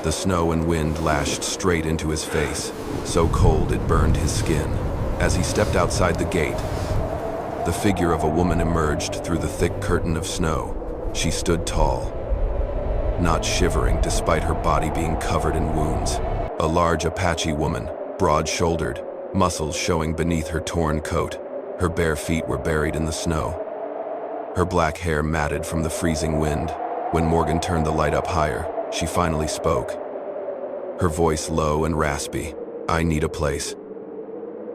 The snow and wind lashed straight into his face, so cold it burned his skin. As he stepped outside the gate, the figure of a woman emerged through the thick curtain of snow. She stood tall, not shivering despite her body being covered in wounds. A large Apache woman, broad-shouldered, muscles showing beneath her torn coat. Her bare feet were buried in the snow, her black hair matted from the freezing wind. When Morgan turned the light up higher, she finally spoke. Her voice low and raspy. "I need a place.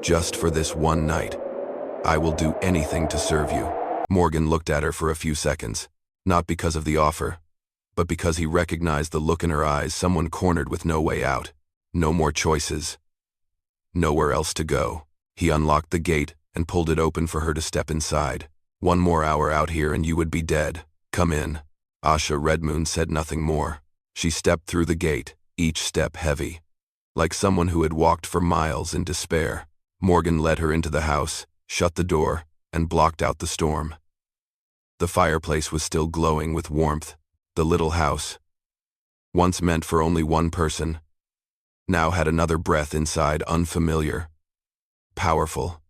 Just for this one night. I will do anything to serve you." Morgan looked at her for a few seconds, not because of the offer, but because he recognized the look in her eyes, someone cornered with no way out, no more choices, nowhere else to go. He unlocked the gate and pulled it open for her to step inside. "One more hour out here and you would be dead. Come in." Asha Redmoon said nothing more. She stepped through the gate, each step heavy, like someone who had walked for miles in despair. Morgan led her into the house, shut the door, and blocked out the storm. The fireplace was still glowing with warmth. The little house, once meant for only one person, now had another breath inside, unfamiliar, powerful,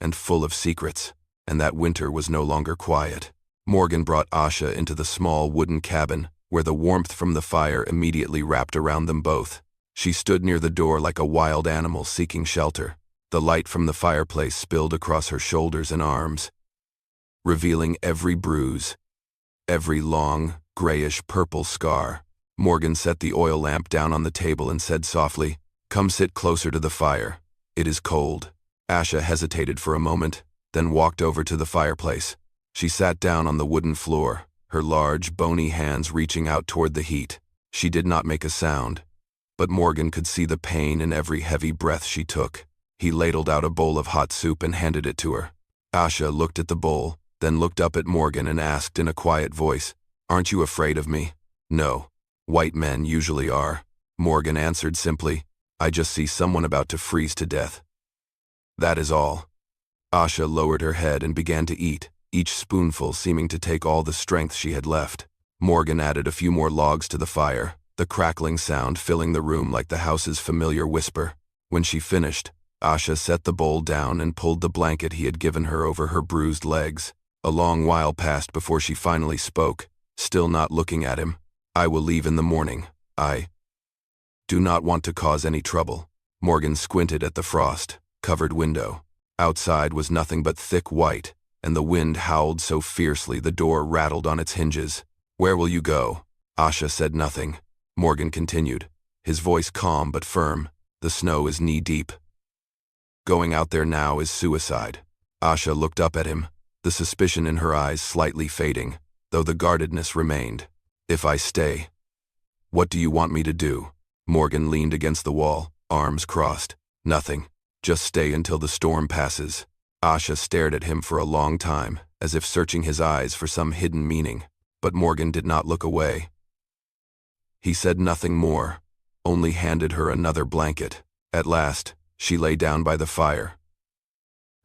and full of secrets. And that winter was no longer quiet. Morgan brought Asha into the small wooden cabin, where the warmth from the fire immediately wrapped around them both. She stood near the door like a wild animal seeking shelter. The light from the fireplace spilled across her shoulders and arms, revealing every bruise, every long, grayish-purple scar. Morgan set the oil lamp down on the table and said softly, "Come sit closer to the fire. It is cold." Asha hesitated for a moment, then walked over to the fireplace. She sat down on the wooden floor, her large, bony hands reaching out toward the heat. She did not make a sound, but Morgan could see the pain in every heavy breath she took. He ladled out a bowl of hot soup and handed it to her. Asha looked at the bowl, then looked up at Morgan and asked in a quiet voice, "Aren't you afraid of me?" "No. White men usually are," Morgan answered simply. "I just see someone about to freeze to death. That is all." Asha lowered her head and began to eat, each spoonful seeming to take all the strength she had left. Morgan added a few more logs to the fire, the crackling sound filling the room like the house's familiar whisper. When she finished, Asha set the bowl down and pulled the blanket he had given her over her bruised legs. A long while passed before she finally spoke, still not looking at him. "I will leave in the morning. I do not want to cause any trouble." Morgan squinted at the frost-covered window. Outside was nothing but thick white, and the wind howled so fiercely the door rattled on its hinges. "Where will you go?" Asha said nothing. Morgan continued, his voice calm but firm. "The snow is knee-deep. Going out there now is suicide." Asha looked up at him, the suspicion in her eyes slightly fading, though the guardedness remained. "If I stay, what do you want me to do?" Morgan leaned against the wall, arms crossed. "Nothing. Just stay until the storm passes." Asha stared at him for a long time, as if searching his eyes for some hidden meaning, but Morgan did not look away. He said nothing more, only handed her another blanket. At last, she lay down by the fire,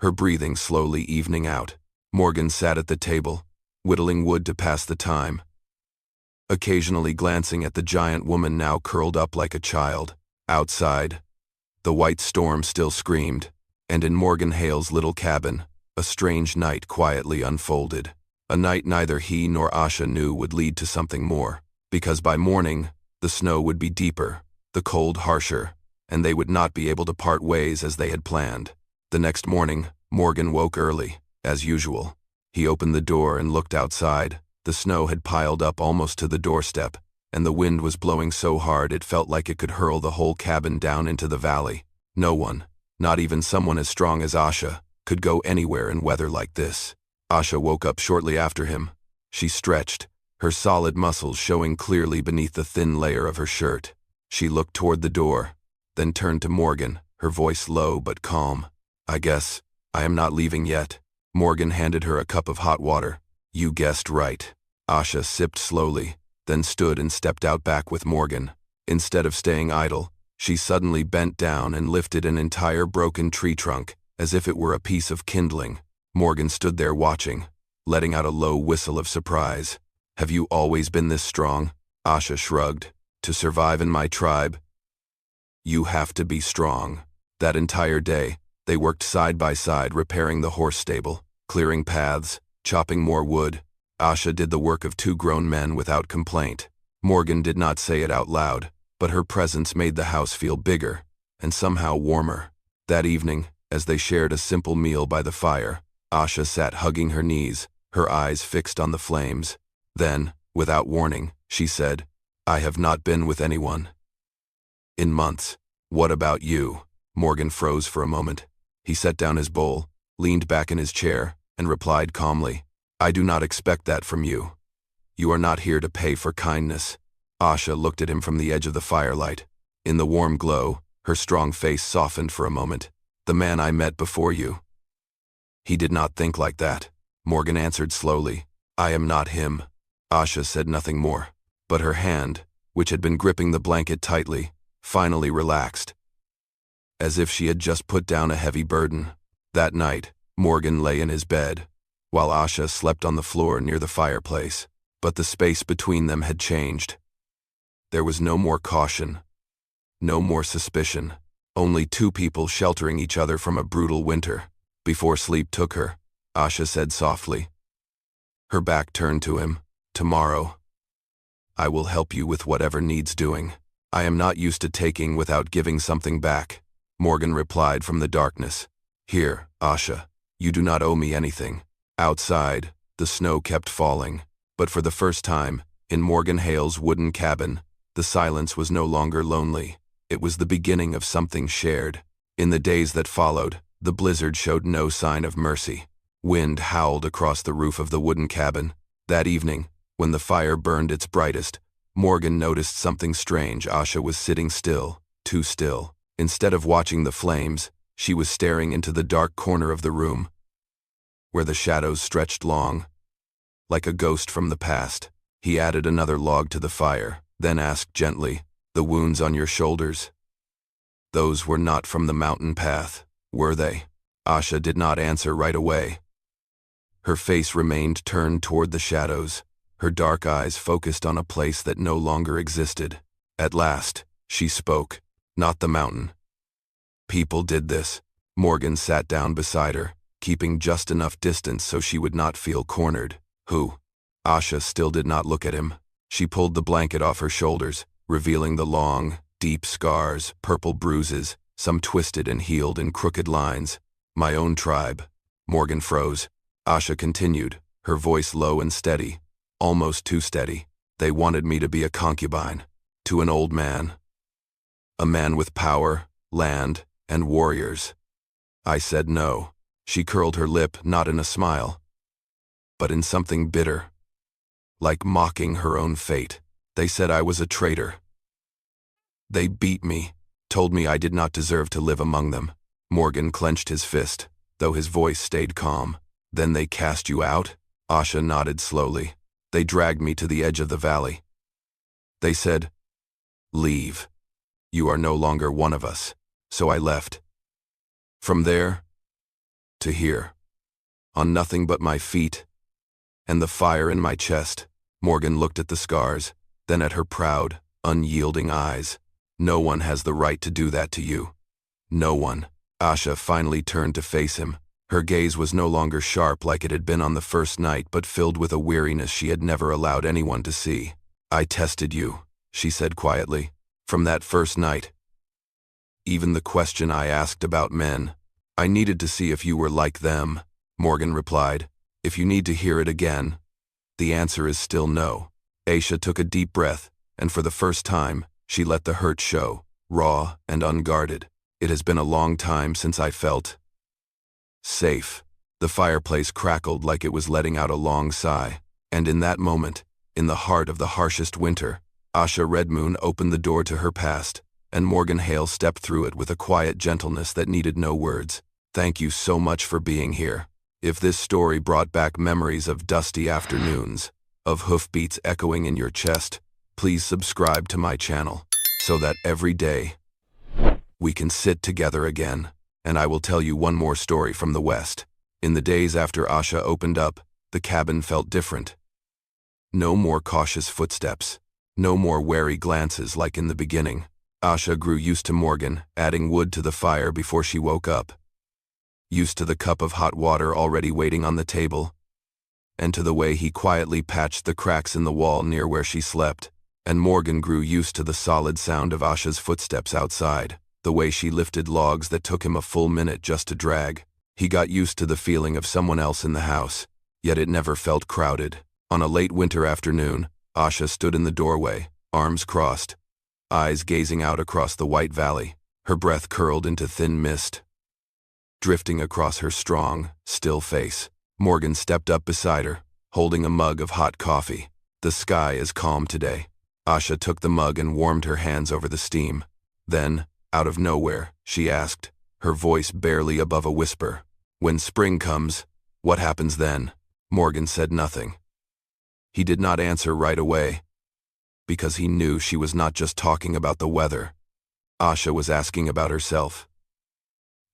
her breathing slowly evening out. Morgan sat at the table, whittling wood to pass the time, occasionally glancing at the giant woman now curled up like a child. Outside, the white storm still screamed, and in Morgan Hale's little cabin, a strange night quietly unfolded. A night neither he nor Asha knew would lead to something more, because by morning, the snow would be deeper, the cold harsher, and they would not be able to part ways as they had planned. The next morning, Morgan woke early, as usual. He opened the door and looked outside. The snow had piled up almost to the doorstep, and the wind was blowing so hard it felt like it could hurl the whole cabin down into the valley. No one, not even someone as strong as Asha, could go anywhere in weather like this. Asha woke up shortly after him. She stretched, her solid muscles showing clearly beneath the thin layer of her shirt. She looked toward the door, then turned to Morgan, her voice low but calm. "I guess I am not leaving yet." Morgan handed her a cup of hot water. "You guessed right." Asha sipped slowly, then stood and stepped out back with Morgan. Instead of staying idle, she suddenly bent down and lifted an entire broken tree trunk, as if it were a piece of kindling. Morgan stood there watching, letting out a low whistle of surprise. "Have you always been this strong?" Asha shrugged. To survive in my tribe, you have to be strong. That entire day, they worked side by side repairing the horse stable, clearing paths, chopping more wood. Asha did the work of two grown men without complaint. Morgan did not say it out loud, but her presence made the house feel bigger and somehow warmer. That evening, as they shared a simple meal by the fire, Asha sat hugging her knees, her eyes fixed on the flames. Then, without warning, she said, "I have not been with anyone in months. What about you?" Morgan froze for a moment. He set down his bowl, leaned back in his chair, and replied calmly, "I do not expect that from you. You are not here to pay for kindness." Asha looked at him from the edge of the firelight. In the warm glow, her strong face softened for a moment. "The man I met before you. He did not think like that," Morgan answered slowly. "I am not him." Asha said nothing more, but her hand, which had been gripping the blanket tightly, finally relaxed, as if she had just put down a heavy burden. That night, Morgan lay in his bed, while Asha slept on the floor near the fireplace. But the space between them had changed. There was no more caution, no more suspicion, only two people sheltering each other from a brutal winter. Before sleep took her, Asha said softly, her back turned to him, "Tomorrow, I will help you with whatever needs doing. I am not used to taking without giving something back." Morgan replied from the darkness, "Here, Asha, you do not owe me anything." Outside, the snow kept falling, but for the first time, in Morgan Hale's wooden cabin, the silence was no longer lonely. It was the beginning of something shared. In the days that followed, the blizzard showed no sign of mercy. Wind howled across the roof of the wooden cabin. That evening, when the fire burned its brightest, Morgan noticed something strange. Asha was sitting still, too still. Instead of watching the flames, she was staring into the dark corner of the room, where the shadows stretched long, like a ghost from the past. He added another log to the fire, then asked gently, "The wounds on your shoulders? Those were not from the mountain path, were they?" Asha did not answer right away. Her face remained turned toward the shadows, her dark eyes focused on a place that no longer existed. At last, she spoke, "Not the mountain. People did this." Morgan sat down beside her, keeping just enough distance so she would not feel cornered. "Who?" Asha still did not look at him. She pulled the blanket off her shoulders, revealing the long, deep scars, purple bruises, some twisted and healed in crooked lines. "My own tribe." Morgan froze. Asha continued, her voice low and steady, almost too steady. "They wanted me to be a concubine, to an old man. A man with power, land, and warriors. I said no." She curled her lip, not in a smile, but in something bitter, like mocking her own fate. "They said I was a traitor. They beat me, told me I did not deserve to live among them." Morgan clenched his fist, though his voice stayed calm. "Then they cast you out?" Asha nodded slowly. "They dragged me to the edge of the valley. They said, 'Leave. You are no longer one of us.' So I left. From there to here, on nothing but my feet and the fire in my chest." Morgan looked at the scars, then at her proud, unyielding eyes. "No one has the right to do that to you. No one." Asha finally turned to face him. Her gaze was no longer sharp like it had been on the first night, but filled with a weariness she had never allowed anyone to see. "I tested you," she said quietly, "from that first night. Even the question I asked about men. I needed to see if you were like them." Morgan replied, "If you need to hear it again, the answer is still no." Asha took a deep breath, and for the first time, she let the hurt show, raw and unguarded. "It has been a long time since I felt safe." The fireplace crackled like it was letting out a long sigh, and in that moment, in the heart of the harshest winter, Asha Redmoon opened the door to her past, and Morgan Hale stepped through it with a quiet gentleness that needed no words. "Thank you so much for being here. If this story brought back memories of dusty afternoons, of hoofbeats echoing in your chest, please subscribe to my channel, so that every day we can sit together again." And I will tell you one more story from the West. In the days after Asha opened up, the cabin felt different. No more cautious footsteps. No more wary glances like in the beginning. Asha grew used to Morgan, adding wood to the fire before she woke up. Used to the cup of hot water already waiting on the table, and to the way he quietly patched the cracks in the wall near where she slept. And Morgan grew used to the solid sound of Asha's footsteps outside, the way she lifted logs that took him a full minute just to drag. He got used to the feeling of someone else in the house, yet it never felt crowded. On a late winter afternoon, Asha stood in the doorway, arms crossed, eyes gazing out across the white valley, her breath curled into thin mist, drifting across her strong, still face. Morgan stepped up beside her, holding a mug of hot coffee. The sky is calm today. Asha took the mug and warmed her hands over the steam. Then, out of nowhere, she asked, her voice barely above a whisper, "When spring comes, what happens then?" Morgan said nothing. He did not answer right away, because he knew she was not just talking about the weather. Asha was asking about herself.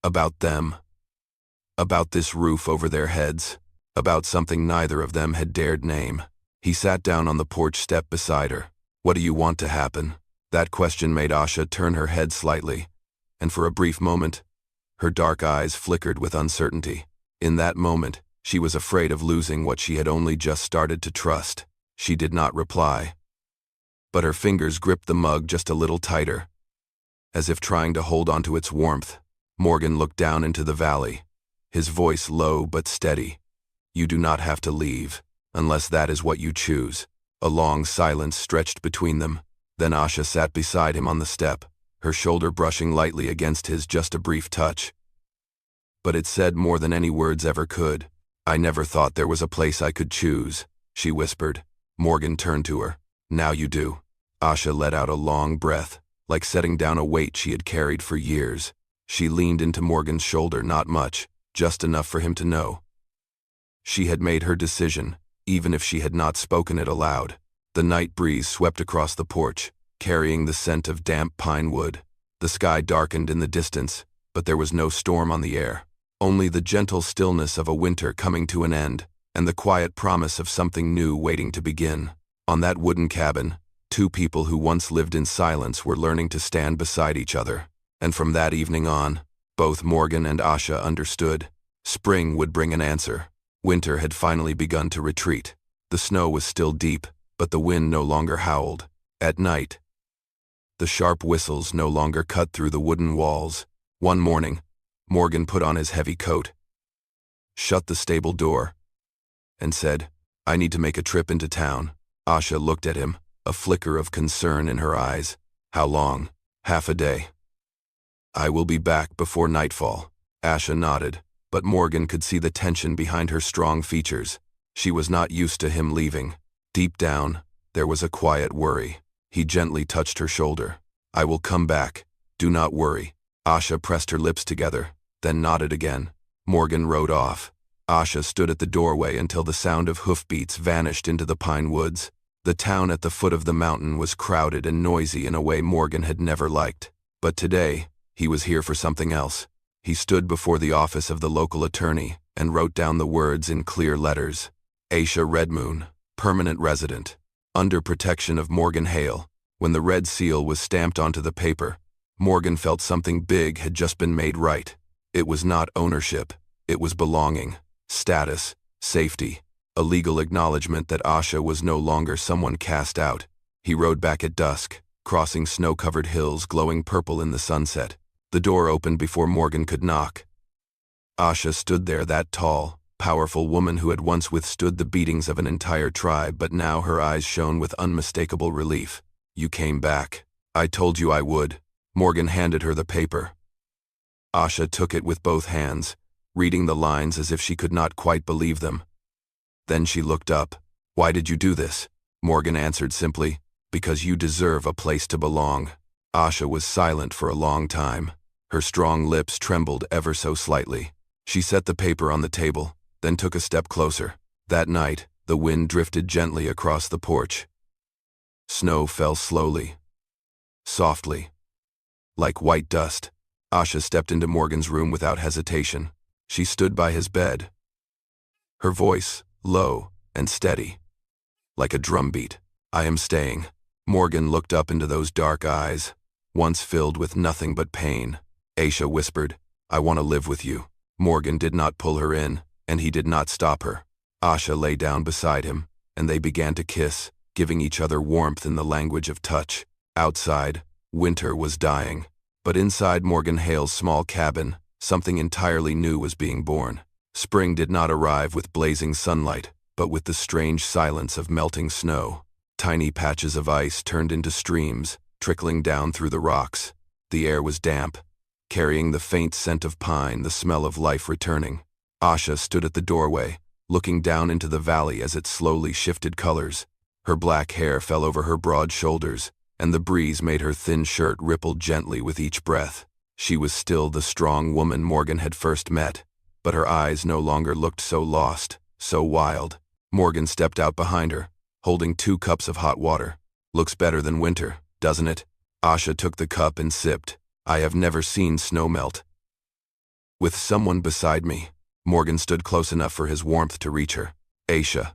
About them. About this roof over their heads. About something neither of them had dared name. He sat down on the porch step beside her. "What do you want to happen?" That question made Asha turn her head slightly, and for a brief moment, her dark eyes flickered with uncertainty. In that moment, she was afraid of losing what she had only just started to trust. She did not reply, but her fingers gripped the mug just a little tighter, as if trying to hold onto its warmth. Morgan looked down into the valley, his voice low but steady. "You do not have to leave, unless that is what you choose." A long silence stretched between them. Then Asha sat beside him on the step, her shoulder brushing lightly against his, just a brief touch. But it said more than any words ever could. "I never thought there was a place I could choose," she whispered. Morgan turned to her. "Now you do." Asha let out a long breath, like setting down a weight she had carried for years. She leaned into Morgan's shoulder, not much, just enough for him to know. She had made her decision, even if she had not spoken it aloud. The night breeze swept across the porch, carrying the scent of damp pine wood. The sky darkened in the distance, but there was no storm on the air. Only the gentle stillness of a winter coming to an end, and the quiet promise of something new waiting to begin. On that wooden cabin, two people who once lived in silence were learning to stand beside each other. And from that evening on, both Morgan and Asha understood. Spring would bring an answer. Winter had finally begun to retreat. The snow was still deep, but the wind no longer howled. At night, the sharp whistles no longer cut through the wooden walls. One morning, Morgan put on his heavy coat, shut the stable door, and said, "I need to make a trip into town." Asha looked at him, a flicker of concern in her eyes. "How long?" "Half a day." "I will be back before nightfall." Asha nodded, but Morgan could see the tension behind her strong features. She was not used to him leaving. Deep down, there was a quiet worry. He gently touched her shoulder. "I will come back. Do not worry." Asha pressed her lips together, then nodded again. Morgan rode off. Asha stood at the doorway until the sound of hoofbeats vanished into the pine woods. The town at the foot of the mountain was crowded and noisy in a way Morgan had never liked. But today, he was here for something else. He stood before the office of the local attorney and wrote down the words in clear letters. Aisha Redmoon, permanent resident, under protection of Morgan Hale. When the red seal was stamped onto the paper, Morgan felt something big had just been made right. It was not ownership, it was belonging, status, safety, a legal acknowledgement that Asha was no longer someone cast out. He rode back at dusk, crossing snow-covered hills glowing purple in the sunset. The door opened before Morgan could knock. Asha stood there, that tall, powerful woman who had once withstood the beatings of an entire tribe, but now her eyes shone with unmistakable relief. "You came back. I told you I would." Morgan handed her the paper. Asha took it with both hands, reading the lines as if she could not quite believe them. Then she looked up. "Why did you do this?" Morgan answered simply, "Because you deserve a place to belong." Asha was silent for a long time. Her strong lips trembled ever so slightly. She set the paper on the table, then took a step closer. That night, the wind drifted gently across the porch. Snow fell slowly, softly, like white dust. Asha stepped into Morgan's room without hesitation. She stood by his bed, her voice low and steady, like a drumbeat. "I am staying." Morgan looked up into those dark eyes, once filled with nothing but pain. Aisha whispered, "I want to live with you." Morgan did not pull her in, and he did not stop her. Asha lay down beside him, and they began to kiss, giving each other warmth in the language of touch. Outside, winter was dying, but inside Morgan Hale's small cabin, something entirely new was being born. Spring did not arrive with blazing sunlight, but with the strange silence of melting snow. Tiny patches of ice turned into streams, trickling down through the rocks. The air was damp, carrying the faint scent of pine, the smell of life returning. Asha stood at the doorway, looking down into the valley as it slowly shifted colors. Her black hair fell over her broad shoulders, and the breeze made her thin shirt ripple gently with each breath. She was still the strong woman Morgan had first met, but her eyes no longer looked so lost, so wild. Morgan stepped out behind her, holding 2 cups of hot water. "Looks better than winter, doesn't it?" Asha took the cup and sipped. "I have never seen snow melt." With someone beside me, Morgan stood close enough for his warmth to reach her. "Aisha,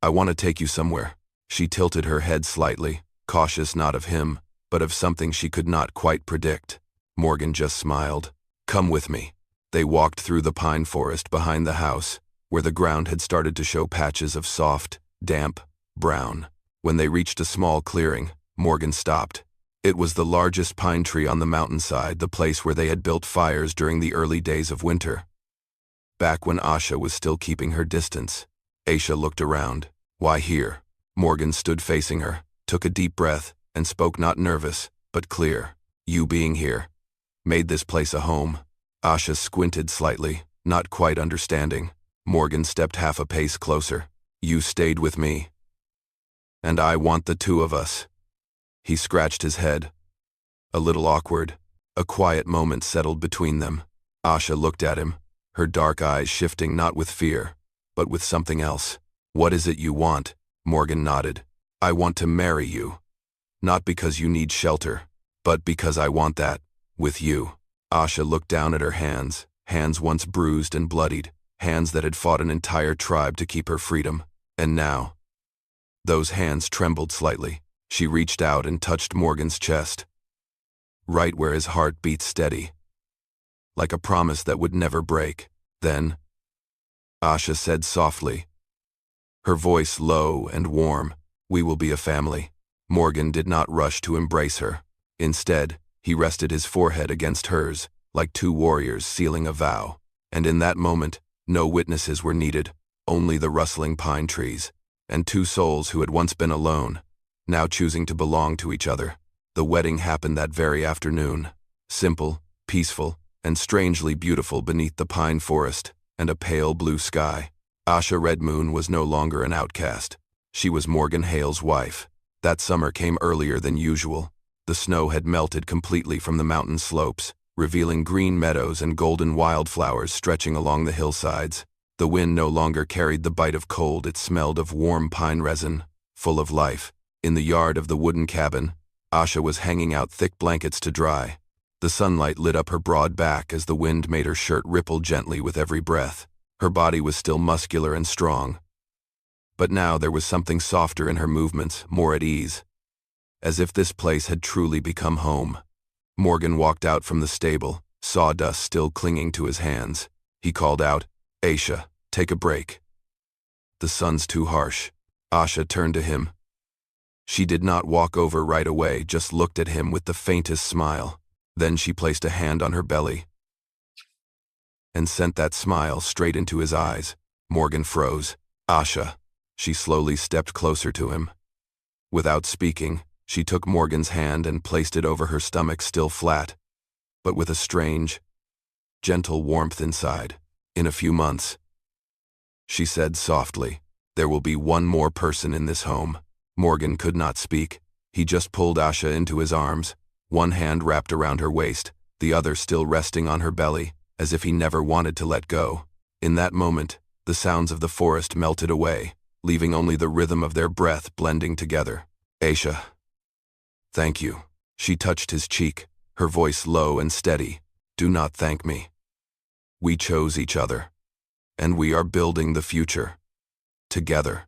I want to take you somewhere." She tilted her head slightly, cautious not of him, but of something she could not quite predict. Morgan just smiled. "Come with me." They walked through the pine forest behind the house, where the ground had started to show patches of soft, damp brown. When they reached a small clearing, Morgan stopped. It was the largest pine tree on the mountainside, the place where they had built fires during the early days of winter. Back when Asha was still keeping her distance. Aisha looked around. "Why here?" Morgan stood facing her, took a deep breath, and spoke not nervous, but clear. "You being here made this place a home." Asha squinted slightly, not quite understanding. Morgan stepped half a pace closer. "You stayed with me, and I want the 2 of us." He scratched his head. A little awkward. A quiet moment settled between them. Asha looked at him, her dark eyes shifting not with fear, but with something else. "What is it you want?" Morgan nodded. "I want to marry you. Not because you need shelter, but because I want that, with you." Asha looked down at her hands, hands once bruised and bloodied, hands that had fought an entire tribe to keep her freedom. And now, those hands trembled slightly. She reached out and touched Morgan's chest, right where his heart beat steady, like a promise that would never break. Then, Asha said softly, her voice low and warm, "We will be a family." Morgan did not rush to embrace her. Instead, he rested his forehead against hers, like 2 warriors sealing a vow. And in that moment, no witnesses were needed, only the rustling pine trees, and 2 souls who had once been alone, now choosing to belong to each other. The wedding happened that very afternoon, simple, peaceful, and strangely beautiful beneath the pine forest and a pale blue sky. Asha Red Moon was no longer an outcast. She was Morgan Hale's wife. That summer came earlier than usual. The snow had melted completely from the mountain slopes, revealing green meadows and golden wildflowers stretching along the hillsides. The wind no longer carried the bite of cold, it smelled of warm pine resin, full of life. In the yard of the wooden cabin, Asha was hanging out thick blankets to dry. The sunlight lit up her broad back as the wind made her shirt ripple gently with every breath. Her body was still muscular and strong, but now there was something softer in her movements, more at ease, as if this place had truly become home. Morgan walked out from the stable, sawdust still clinging to his hands. He called out, "Aisha, take a break. The sun's too harsh." Asha turned to him. She did not walk over right away, just looked at him with the faintest smile. Then she placed a hand on her belly and sent that smile straight into his eyes. Morgan froze. "Asha." She slowly stepped closer to him. Without speaking, she took Morgan's hand and placed it over her stomach, still flat, but with a strange, gentle warmth inside. "In a few months," she said softly, "there will be one more person in this home." Morgan could not speak. He just pulled Asha into his arms, one hand wrapped around her waist, the other still resting on her belly, as if he never wanted to let go. In that moment, the sounds of the forest melted away, leaving only the rhythm of their breath blending together. "Aisha, thank you." She touched his cheek, her voice low and steady. "Do not thank me. We chose each other, and we are building the future together."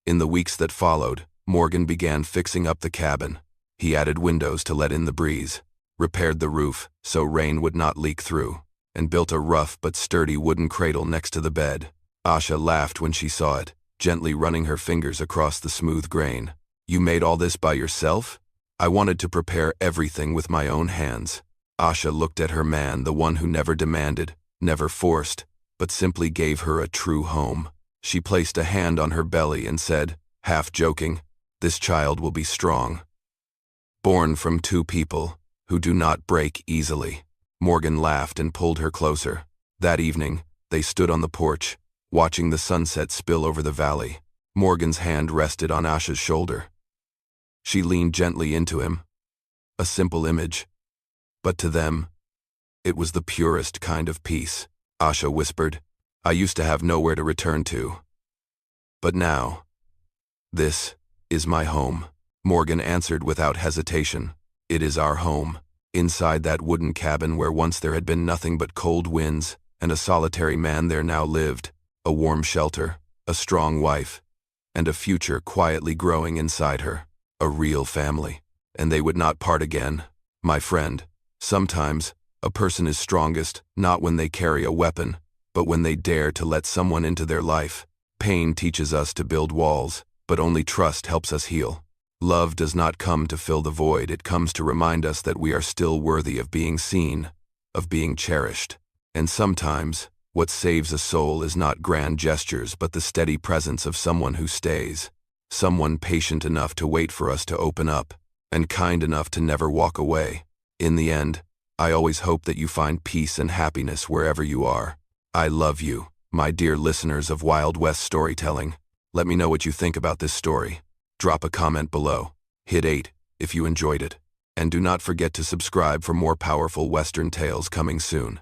In the weeks that followed, Morgan began fixing up the cabin. He added windows to let in the breeze, repaired the roof so rain would not leak through, and built a rough but sturdy wooden cradle next to the bed. Asha laughed when she saw it, gently running her fingers across the smooth grain. "You made all this by yourself?" "I wanted to prepare everything with my own hands." Asha looked at her man, the one who never demanded, never forced, but simply gave her a true home. She placed a hand on her belly and said, half joking, "This child will be strong. Born from two people who do not break easily." Morgan laughed and pulled her closer. That evening, they stood on the porch, watching the sunset spill over the valley. Morgan's hand rested on Asha's shoulder. She leaned gently into him. A simple image. But to them, it was the purest kind of peace. Asha whispered, "I used to have nowhere to return to. But now, this is my home." Morgan answered without hesitation, "It is our home." Inside that wooden cabin where once there had been nothing but cold winds and a solitary man, there now lived a warm shelter, a strong wife, and a future quietly growing inside her. A real family. And they would not part again. My friend, sometimes a person is strongest not when they carry a weapon, but when they dare to let someone into their life. Pain teaches us to build walls, but only trust helps us heal. Love does not come to fill the void, it comes to remind us that we are still worthy of being seen, of being cherished. And sometimes, what saves a soul is not grand gestures but the steady presence of someone who stays. Someone patient enough to wait for us to open up, and kind enough to never walk away. In the end, I always hope that you find peace and happiness wherever you are. I love you, my dear listeners of Wild West Storytelling. Let me know what you think about this story. Drop a comment below. Hit 8 if you enjoyed it. And do not forget to subscribe for more powerful Western tales coming soon.